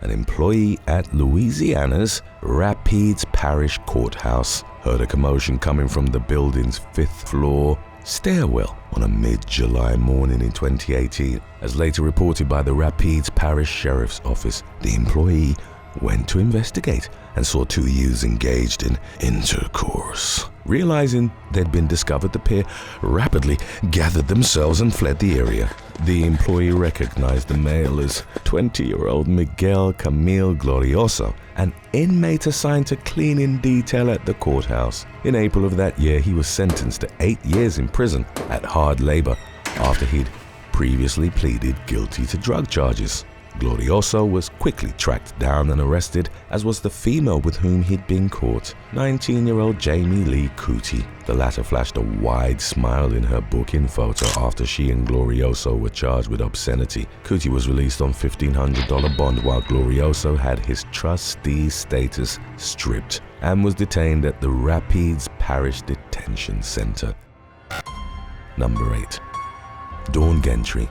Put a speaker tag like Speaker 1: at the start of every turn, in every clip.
Speaker 1: an employee at Louisiana's Rapides Parish Courthouse, heard a commotion coming from the building's 5th floor stairwell on a mid-July morning in 2018. As later reported by the Rapides Parish Sheriff's Office, the employee went to investigate and saw two youths engaged in intercourse. Realizing they'd been discovered, the pair rapidly gathered themselves and fled the area. The employee recognized the male as 20-year-old Miguel Camille Glorioso, an inmate assigned to cleaning detail at the courthouse. In April of that year, he was sentenced to 8 years in prison at hard labor after he'd previously pleaded guilty to drug charges. Glorioso was quickly tracked down and arrested, as was the female with whom he'd been caught, 19-year-old Jamie Lee Cootie. The latter flashed a wide smile in her booking photo after she and Glorioso were charged with obscenity. Cootie was released on $1,500 bond, while Glorioso had his trustee status stripped and was detained at the Rapides Parish Detention Center. Number 8. Dawn Gentry.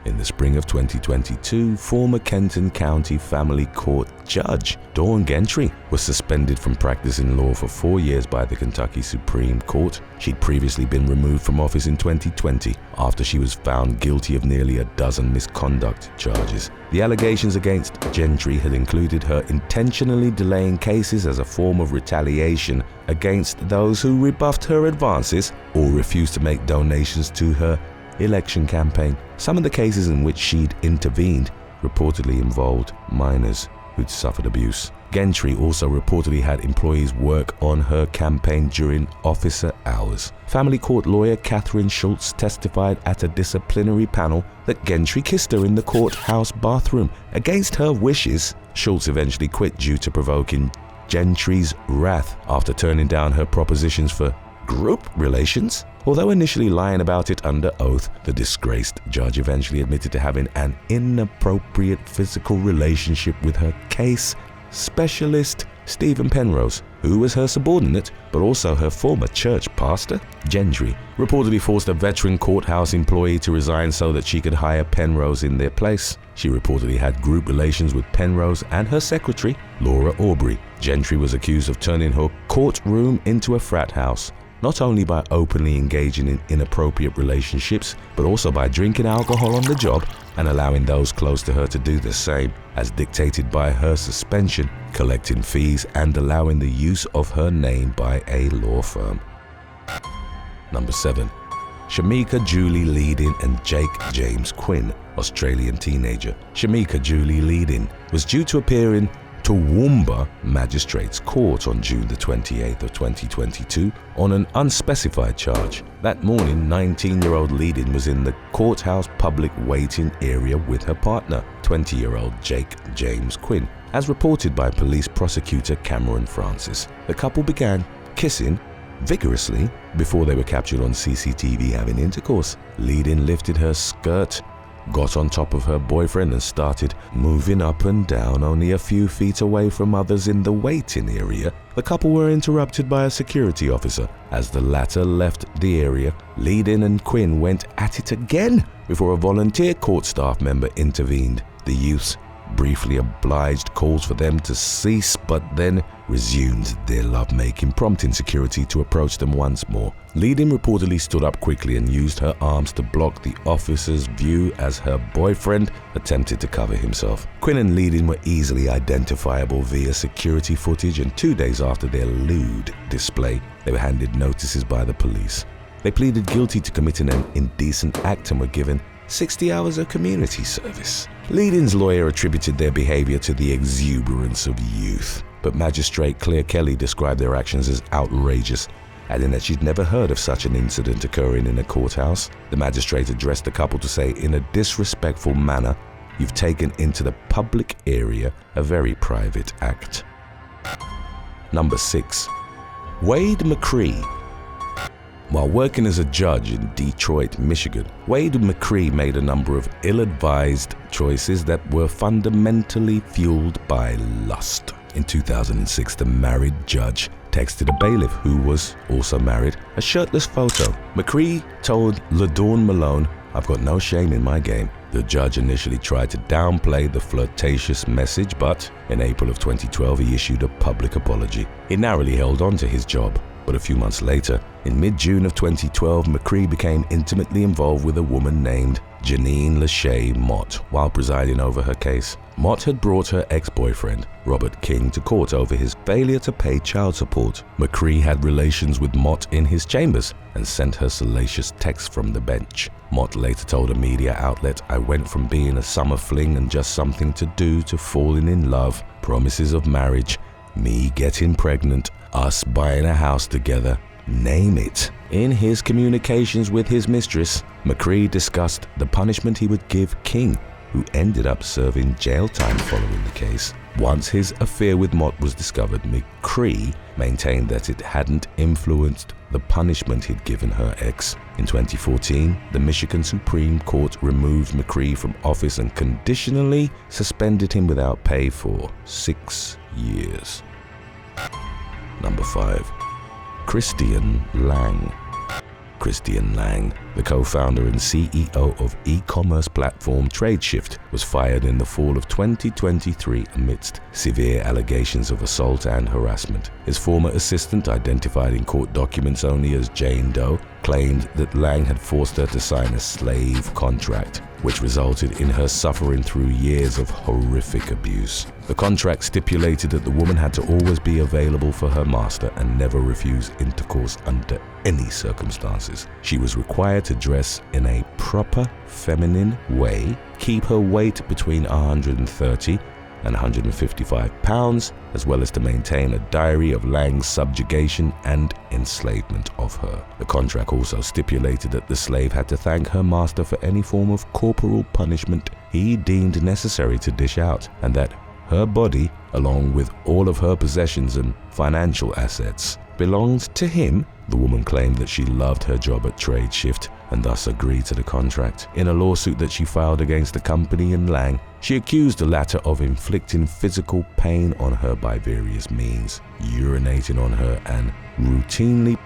Speaker 1: In the spring of 2022, former Kenton County Family Court Judge Dawn Gentry was suspended from practicing law for 4 years by the Kentucky Supreme Court. She'd previously been removed from office in 2020 after she was found guilty of nearly a dozen misconduct charges. The allegations against Gentry had included her intentionally delaying cases as a form of retaliation against those who rebuffed her advances or refused to make donations to her election campaign. Some of the cases in which she'd intervened reportedly involved minors who'd suffered abuse. Gentry also reportedly had employees work on her campaign during officer hours. Family court lawyer Catherine Schultz testified at a disciplinary panel that Gentry kissed her in the courthouse bathroom. Against her wishes, Schultz eventually quit due to provoking Gentry's wrath after turning down her propositions for group relations. Although initially lying about it under oath, the disgraced judge eventually admitted to having an inappropriate physical relationship with her case specialist, Stephen Penrose, who was her subordinate, but also her former church pastor. Gentry reportedly forced a veteran courthouse employee to resign so that she could hire Penrose in their place. She reportedly had group relations with Penrose and her secretary, Laura Aubrey. Gentry was accused of turning her courtroom into a frat house, not only by openly engaging in inappropriate relationships, but also by drinking alcohol on the job and allowing those close to her to do the same, as dictated by her suspension, collecting fees and allowing the use of her name by a law firm. Number 7. Shamika Julie Leading and Jake James Quinn, Australian teenager. Shamika Julie Leading was due to appear in Toowoomba Magistrates Court on June the 28th of 2022 on an unspecified charge. That morning, 19-year-old Leading was in the courthouse public waiting area with her partner, 20-year-old Jake James Quinn, as reported by police prosecutor Cameron Francis. The couple began kissing vigorously before they were captured on CCTV having intercourse. Leading lifted her skirt, got on top of her boyfriend and started moving up and down only a few feet away from others in the waiting area. The couple were interrupted by a security officer. As the latter left the area, Leading and Quinn went at it again before a volunteer court staff member intervened. The youths briefly obliged calls for them to cease, but then resumed their lovemaking, prompting security to approach them once more. Leading reportedly stood up quickly and used her arms to block the officer's view as her boyfriend attempted to cover himself. Quinn and Leading were easily identifiable via security footage, and 2 days after their lewd display, they were handed notices by the police. They pleaded guilty to committing an indecent act and were given 60 hours of community service. Leading's lawyer attributed their behavior to the exuberance of youth, but Magistrate Claire Kelly described their actions as outrageous, adding that she'd never heard of such an incident occurring in a courthouse. The magistrate addressed the couple to say, in a disrespectful manner, "You've taken into the public area a very private act." Number 6. Wade McCree. While working as a judge in Detroit, Michigan, Wade McCree made a number of ill-advised choices that were fundamentally fueled by lust. In 2006, the married judge texted a bailiff, who was also married, a shirtless photo. McCree told LaDawn Malone, "I've got no shame in my game. The judge initially tried to downplay the flirtatious message, but in April of 2012 he issued a public apology. He narrowly held on to his job, but a few months later, in mid-June of 2012, McCree became intimately involved with a woman named Janine Lachey Mott while presiding over her case. Mott had brought her ex-boyfriend, Robert King, to court over his failure to pay child support. McCree had relations with Mott in his chambers and sent her salacious texts from the bench. Mott later told a media outlet, "I went from being a summer fling and just something to do to falling in love, promises of marriage, me getting pregnant, us buying a house together, name it." In his communications with his mistress, McCree discussed the punishment he would give King, who ended up serving jail time following the case. Once his affair with Mott was discovered, McCree maintained that it hadn't influenced the punishment he'd given her ex. In 2014, the Michigan Supreme Court removed McCree from office and conditionally suspended him without pay for 6 years. Number 5. Christian Lang. Christian Lang, the co-founder and CEO of e-commerce platform TradeShift, was fired in the fall of 2023 amidst severe allegations of assault and harassment. His former assistant, identified in court documents only as Jane Doe, claimed that Lang had forced her to sign a slave contract, which resulted in her suffering through years of horrific abuse. The contract stipulated that the woman had to always be available for her master and never refuse intercourse under any circumstances. She was required to dress in a proper feminine way, keep her weight between 130 and 155 pounds, as well as to maintain a diary of Lang's subjugation and enslavement of her. The contract also stipulated that the slave had to thank her master for any form of corporal punishment he deemed necessary to dish out, and that her body, along with all of her possessions and financial assets, belonged to him. The woman claimed that she loved her job at TradeShift and thus agreed to the contract. In a lawsuit that she filed against the company and Lang, she accused the latter of inflicting physical pain on her by various means, urinating on her and routinely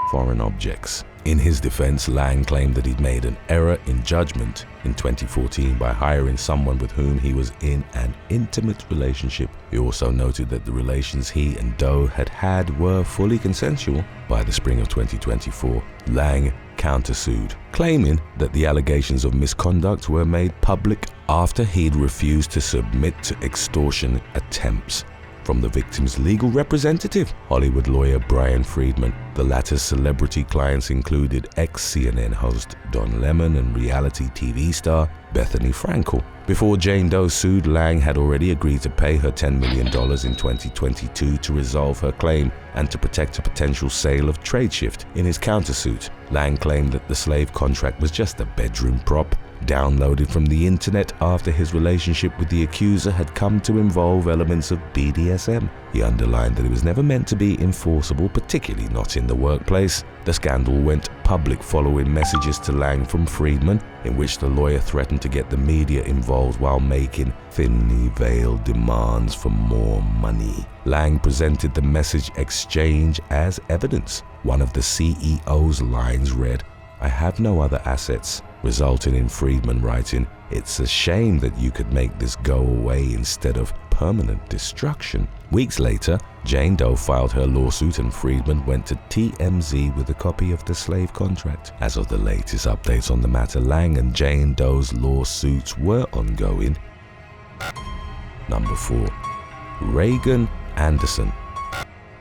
Speaker 1: foreign objects. In his defense, Lang claimed that he'd made an error in judgment in 2014 by hiring someone with whom he was in an intimate relationship. He also noted that the relations he and Doe had had were fully consensual. By the spring of 2024, Lang countersued, claiming that the allegations of misconduct were made public after he'd refused to submit to extortion attempts from the victim's legal representative, Hollywood lawyer Brian Friedman. The latter's celebrity clients included ex-CNN host Don Lemon and reality TV star Bethany Frankel. Before Jane Doe sued, Lang had already agreed to pay her $10 million in 2022 to resolve her claim and to protect a potential sale of TradeShift. In his countersuit, Lang claimed that the slave contract was just a bedroom prop downloaded from the internet after his relationship with the accuser had come to involve elements of BDSM. He underlined that it was never meant to be enforceable, particularly not in the workplace. The scandal went public following messages to Lang from Friedman, in which the lawyer threatened to get the media involved while making thinly veiled demands for more money. Lang presented the message exchange as evidence. One of the CEO's lines read, "I have no other assets," resulting in Friedman writing, "It's a shame that you could make this go away instead of permanent destruction." Weeks later, Jane Doe filed her lawsuit and Friedman went to TMZ with a copy of the slave contract. As of the latest updates on the matter, Lang and Jane Doe's lawsuits were ongoing. Number 4. Reagan Anderson.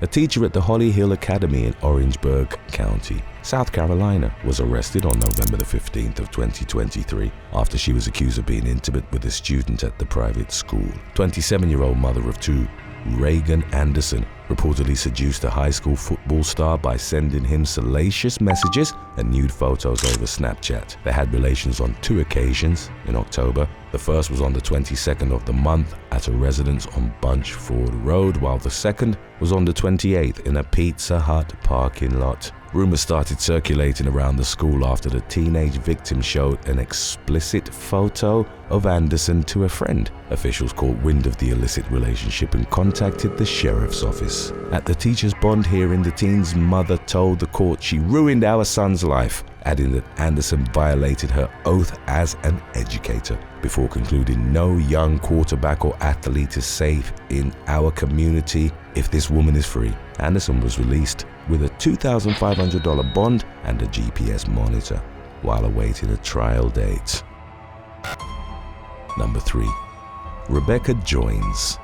Speaker 1: A teacher at the Holly Hill Academy in Orangeburg County, South Carolina, was arrested on November the 15th of 2023 after she was accused of being intimate with a student at the private school. 27-year-old mother of two, Reagan Anderson, reportedly seduced a high school football star by sending him salacious messages and nude photos over Snapchat. They had relations on 2 occasions in October. The first was on the 22nd of the month at a residence on Bunch Ford Road, while the second was on the 28th in a Pizza Hut parking lot. Rumors started circulating around the school after the teenage victim showed an explicit photo of Anderson to a friend. Officials caught wind of the illicit relationship and contacted the sheriff's office. At the teacher's bond hearing, the teen's mother told the court, "She ruined our son's life. adding that Anderson violated her oath as an educator before concluding, "No young quarterback or athlete is safe in our community if this woman is free." Anderson was released with a $2,500 bond and a GPS monitor while awaiting a trial date. Number 3. Rebecca Joynes.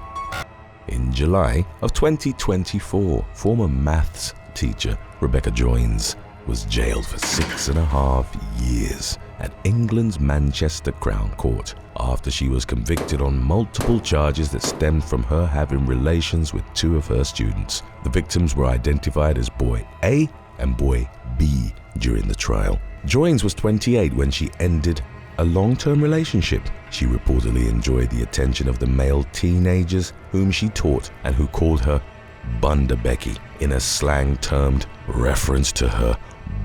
Speaker 1: In July of 2024, former maths teacher Rebecca Joynes was jailed for 6.5 years at England's Manchester Crown Court after she was convicted on multiple charges that stemmed from her having relations with 2 of her students. The victims were identified as boy A and boy B during the trial. Joynes was 28 when she ended a long-term relationship. She reportedly enjoyed the attention of the male teenagers whom she taught and who called her Bunda Becky in a slang termed reference to her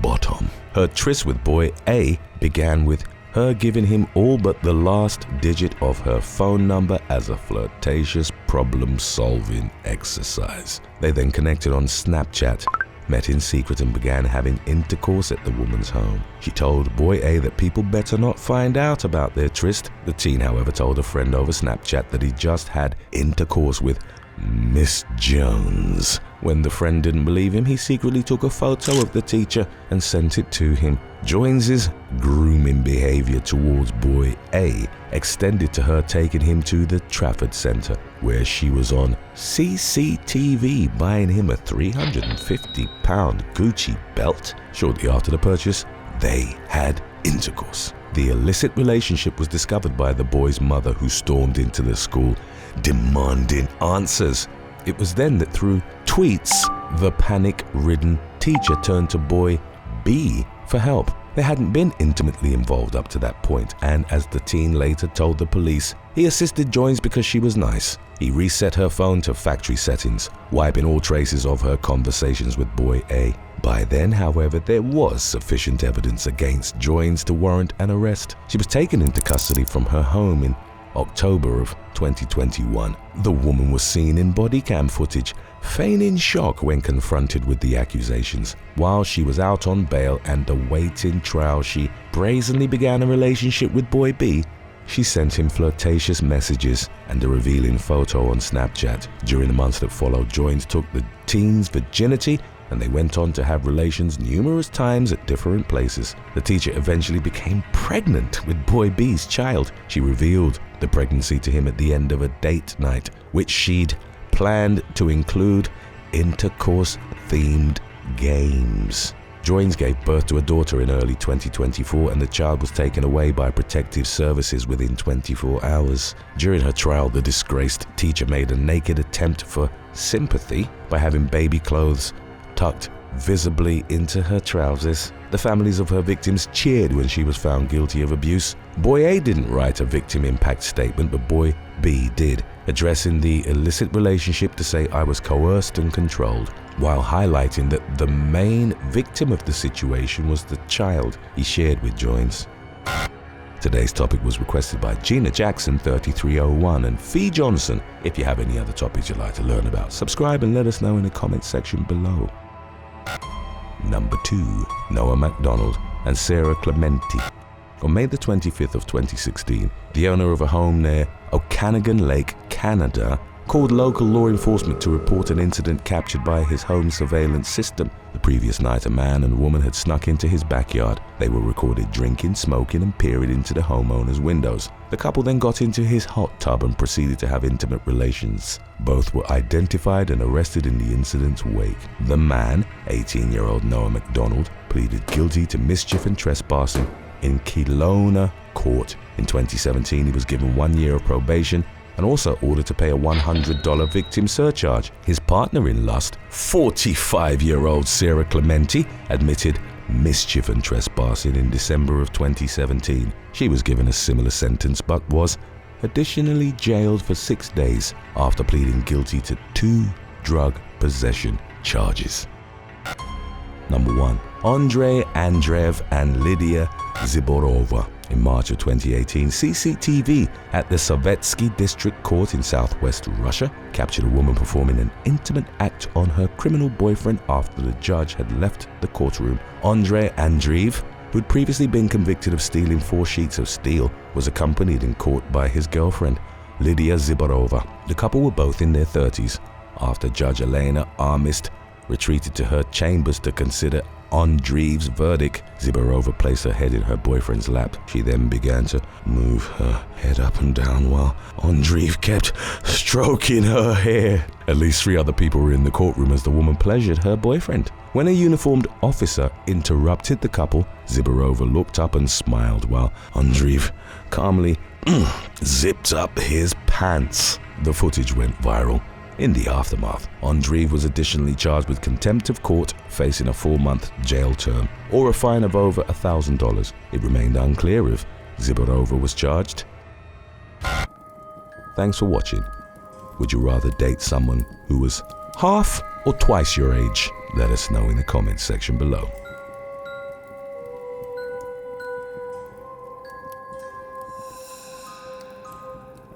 Speaker 1: bottom. Her tryst with boy A began with her giving him all but the last digit of her phone number as a flirtatious problem-solving exercise. They then connected on Snapchat, met in secret and began having intercourse at the woman's home. She told boy A that people better not find out about their tryst. The teen, however, told a friend over Snapchat that he just had intercourse with Miss Jones. When the friend didn't believe him, he secretly took a photo of the teacher and sent it to him. Joynes's grooming behavior towards boy A extended to her taking him to the Trafford Centre, where she was on CCTV buying him a £350 Gucci belt. Shortly after the purchase, they had intercourse. The illicit relationship was discovered by the boy's mother, who stormed into the school demanding answers. It was then that through tweets, the panic-ridden teacher turned to boy B for help. They hadn't been intimately involved up to that point, and as the teen later told the police, he assisted Joynes because she was nice. He reset her phone to factory settings, wiping all traces of her conversations with boy A. By then, however, there was sufficient evidence against Joynes to warrant an arrest. She was taken into custody from her home in October of 2021. The woman was seen in body cam footage, feigning shock when confronted with the accusations. While she was out on bail and awaiting trial, she brazenly began a relationship with boy B. She sent him flirtatious messages and a revealing photo on Snapchat. During the months that followed, Joynes took the teen's virginity and they went on to have relations numerous times at different places. The teacher eventually became pregnant with boy B's child. She revealed the pregnancy to him at the end of a date night, which she'd planned to include intercourse-themed games. Joynes gave birth to a daughter in early 2024, and the child was taken away by protective services within 24 hours. During her trial, the disgraced teacher made a naked attempt for sympathy by having baby clothes tucked visibly into her trousers. The families of her victims cheered when she was found guilty of abuse. Boy A didn't write a victim impact statement, but boy B did, addressing the illicit relationship to say, "I was coerced and controlled," while highlighting that the main victim of the situation was the child he shared with Joynes. Today's topic was requested by Gina Jackson 3301 and Fee Johnson. If you have any other topics you'd like to learn about, subscribe and let us know in the comments section below. Number 2. Noah MacDonald and Sarah Clementi. On May the 25th of 2016, the owner of a home near Okanagan Lake, Canada, called local law enforcement to report an incident captured by his home surveillance system. The previous night, a man and a woman had snuck into his backyard. They were recorded drinking, smoking, and peering into the homeowner's windows. The couple then got into his hot tub and proceeded to have intimate relations. Both were identified and arrested in the incident's wake. The man, 18-year-old Noah MacDonald, pleaded guilty to mischief and trespassing in Kelowna Court. In 2017, he was given 1 year of probation and also ordered to pay a $100 victim surcharge. His partner in lust, 45-year-old Sarah Clementi, admitted mischief and trespassing in December of 2017. She was given a similar sentence but was additionally jailed for 6 days after pleading guilty to 2 drug possession charges. Number 1. Andrei Andreev and Lydia Ziborova. In March of 2018, CCTV at the Sovetski District Court in southwest Russia captured a woman performing an intimate act on her criminal boyfriend after the judge had left the courtroom. Andrei Andreev, who'd previously been convicted of stealing 4 sheets of steel, was accompanied in court by his girlfriend, Lydia Zibarova. The couple were both in their 30s. After Judge Elena Armist retreated to her chambers to consider Andreev's verdict, Zibarova placed her head in her boyfriend's lap. She then began to move her head up and down while Andreev kept stroking her hair. At least 3 other people were in the courtroom as the woman pleasured her boyfriend. When a uniformed officer interrupted the couple, Zibarova looked up and smiled while Andreev calmly zipped up his pants. The footage went viral. In the aftermath, Andreev was additionally charged with contempt of court, facing a 4-month jail term or a fine of over $1,000. It remained unclear if Zibarova was charged. Thanks for watching. Would you rather date someone who was half or twice your age? Let us know in the comments section below.